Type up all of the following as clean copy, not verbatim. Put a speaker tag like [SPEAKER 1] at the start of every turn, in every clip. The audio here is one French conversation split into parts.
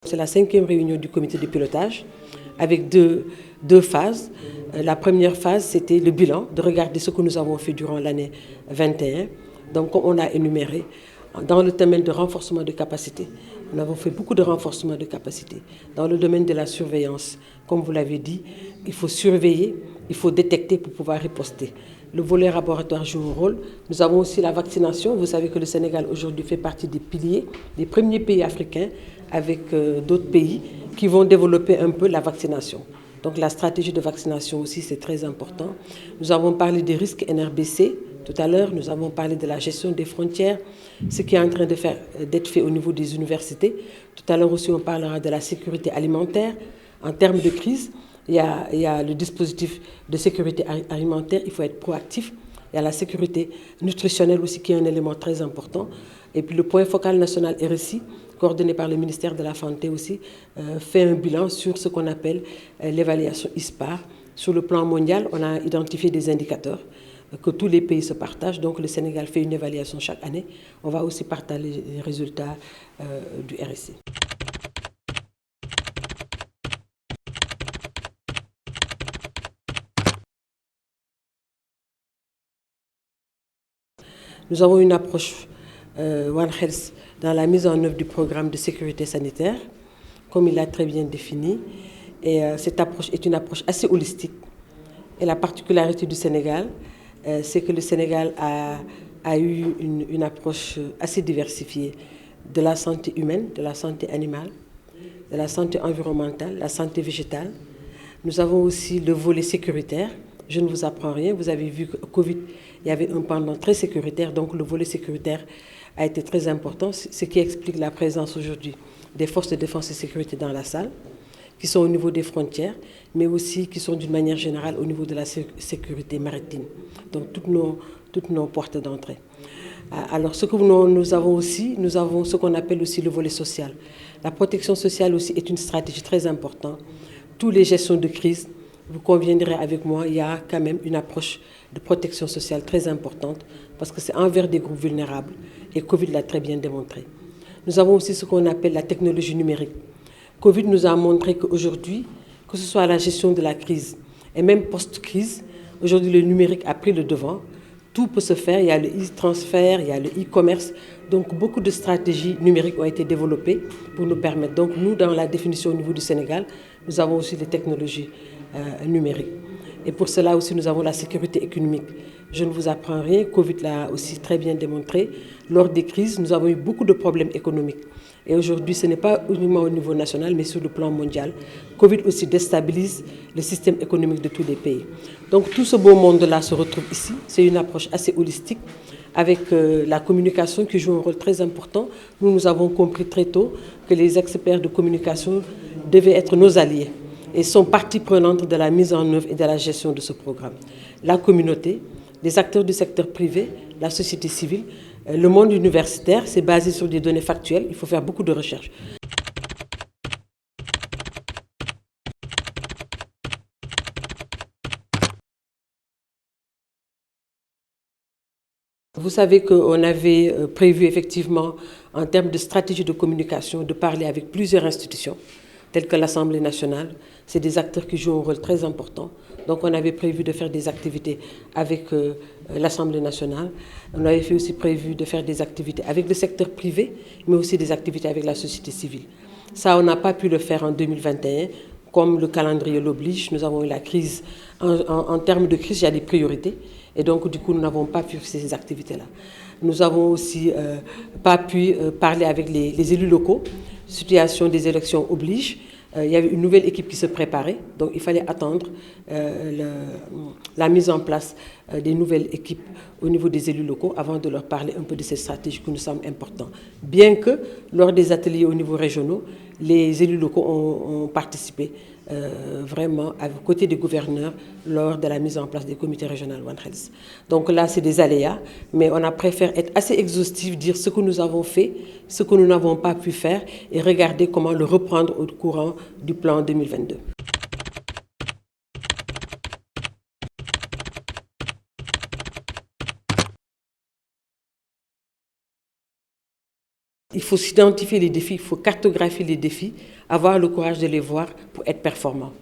[SPEAKER 1] C'est la 5e réunion du comité de pilotage avec deux phases. La première phase, c'était le bilan, de regarder ce que nous avons fait durant l'année 21. Donc, comme on a énuméré, dans le domaine de renforcement de capacité, nous avons fait beaucoup de renforcement de capacité. Dans le domaine de la surveillance, comme vous l'avez dit, il faut surveiller, il faut détecter pour pouvoir riposter. Le volet laboratoire joue un rôle. Nous avons aussi la vaccination. Vous savez que le Sénégal aujourd'hui fait partie des piliers, des premiers pays africains avec d'autres pays qui vont développer un peu la vaccination. Donc la stratégie de vaccination aussi, c'est très important. Nous avons parlé des risques NRBC tout à l'heure. Nous avons parlé de la gestion des frontières, ce qui est en train d'être fait au niveau des universités. Tout à l'heure aussi, on parlera de la sécurité alimentaire. En termes de crise, il y a le dispositif de sécurité alimentaire, il faut être proactif. Il y a la sécurité nutritionnelle aussi qui est un élément très important. Et puis le point focal national RSI, coordonné par le ministère de la Santé aussi, fait un bilan sur ce qu'on appelle l'évaluation ISPAR. Sur le plan mondial, on a identifié des indicateurs que tous les pays se partagent. Donc le Sénégal fait une évaluation chaque année. On va aussi partager les résultats du RSI. Nous avons une approche One Health dans la mise en œuvre du programme de sécurité sanitaire, comme il l'a très bien défini. Et cette approche est une approche assez holistique. Et la particularité du Sénégal, c'est que le Sénégal a eu une approche assez diversifiée de la santé humaine, de la santé animale, de la santé environnementale, la santé végétale. Nous avons aussi le volet sécuritaire. Je ne vous apprends rien. Vous avez vu que Covid, il y avait un pendant très sécuritaire, donc le volet sécuritaire a été très important, ce qui explique la présence aujourd'hui des forces de défense et sécurité dans la salle, qui sont au niveau des frontières, mais aussi qui sont d'une manière générale au niveau de la sécurité maritime. Donc toutes nos portes d'entrée. Alors ce que nous avons aussi, nous avons ce qu'on appelle aussi le volet social. La protection sociale aussi est une stratégie très importante. Tous les gestions de crise, vous conviendrez avec moi, il y a quand même une approche de protection sociale très importante parce que c'est envers des groupes vulnérables et Covid l'a très bien démontré. Nous avons aussi ce qu'on appelle la technologie numérique. Covid nous a montré qu'aujourd'hui, que ce soit la gestion de la crise et même post-crise, aujourd'hui le numérique a pris le devant. Tout peut se faire, il y a le e-transfert, il y a le e-commerce. Donc beaucoup de stratégies numériques ont été développées pour nous permettre. Donc nous, dans la définition au niveau du Sénégal, nous avons aussi les technologies numériques. Et pour cela aussi, nous avons la sécurité économique. Je ne vous apprends rien, Covid l'a aussi très bien démontré. Lors des crises, nous avons eu beaucoup de problèmes économiques. Et aujourd'hui, ce n'est pas uniquement au niveau national, mais sur le plan mondial. Covid aussi déstabilise le système économique de tous les pays. Donc tout ce beau monde-là se retrouve ici. C'est une approche assez holistique avec la communication qui joue un rôle très important. Nous avons compris très tôt que les experts de communication devaient être nos alliés et sont partie prenante de la mise en œuvre et de la gestion de ce programme. La communauté, les acteurs du secteur privé, la société civile, le monde universitaire, c'est basé sur des données factuelles, il faut faire beaucoup de recherches. Vous savez qu'on avait prévu effectivement, en termes de stratégie de communication, de parler avec plusieurs institutions, telles que l'Assemblée nationale. C'est des acteurs qui jouent un rôle très important. Donc on avait prévu de faire des activités avec l'Assemblée nationale. On avait aussi prévu de faire des activités avec le secteur privé, mais aussi des activités avec la société civile. Ça, on n'a pas pu le faire en 2021. Comme le calendrier l'oblige, nous avons eu la crise. En termes de crise, il y a des priorités. Et donc, du coup, nous n'avons pas pu faire ces activités-là. Nous n'avons aussi pas pu parler avec les élus locaux. Situation des élections oblige. Il y avait une nouvelle équipe qui se préparait. Donc, il fallait attendre la mise en place des nouvelles équipes au niveau des élus locaux avant de leur parler un peu de cette stratégie qui nous semble importante. Bien que, lors des ateliers au niveau régionaux, les élus locaux ont participé vraiment à côté des gouverneurs lors de la mise en place des comités régionaux One Health. Donc là, c'est des aléas, mais on a préféré être assez exhaustif, dire ce que nous avons fait, ce que nous n'avons pas pu faire et regarder comment le reprendre au courant du plan 2022. Il faut s'identifier les défis, il faut cartographier les défis avoir le courage de les voir pour être performants.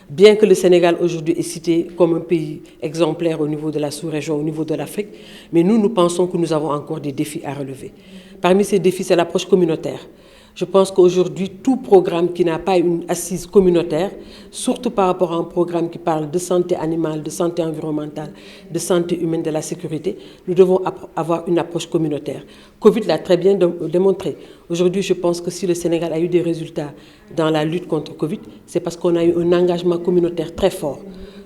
[SPEAKER 1] Bien que le Sénégal aujourd'hui est cité comme un pays exemplaire au niveau de la sous-région, au niveau de l'Afrique, mais nous pensons que nous avons encore des défis à relever. Parmi ces défis, c'est l'approche communautaire. Je pense qu'aujourd'hui, tout programme qui n'a pas une assise communautaire, surtout par rapport à un programme qui parle de santé animale, de santé environnementale, de santé humaine, de la sécurité, nous devons avoir une approche communautaire. Covid l'a très bien démontré. Aujourd'hui, je pense que si le Sénégal a eu des résultats dans la lutte contre Covid, c'est parce qu'on a eu un engagement communautaire très fort.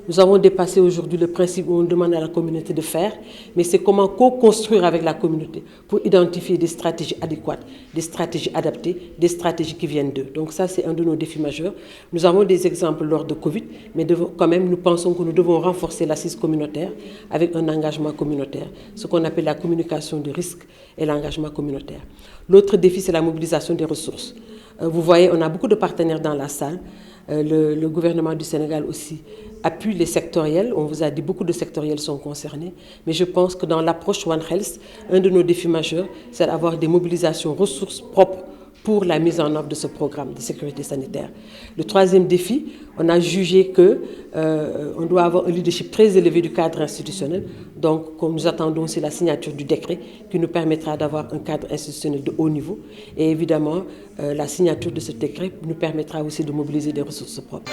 [SPEAKER 1] Nous avons dépassé aujourd'hui le principe où on demande à la communauté de faire, mais c'est comment co-construire avec la communauté pour identifier des stratégies adéquates, des stratégies adaptées, des stratégies qui viennent d'eux. Donc ça, c'est un de nos défis majeurs. Nous avons des exemples lors de Covid, mais quand même, nous pensons que nous devons renforcer l'assise communautaire avec un engagement communautaire, ce qu'on appelle la communication de risque et l'engagement communautaire. L'autre défi, c'est la mobilisation des ressources. Vous voyez, on a beaucoup de partenaires dans la salle. Le gouvernement du Sénégal aussi appuie les sectoriels. On vous a dit beaucoup de sectoriels sont concernés. Mais je pense que dans l'approche One Health, un de nos défis majeurs, c'est d'avoir des mobilisations ressources propres pour la mise en œuvre de ce programme de sécurité sanitaire. Le troisième défi, on a jugé qu'on doit avoir un leadership très élevé du cadre institutionnel. Donc, nous attendons aussi la signature du décret qui nous permettra d'avoir un cadre institutionnel de haut niveau. Et évidemment, la signature de ce décret nous permettra aussi de mobiliser des ressources propres.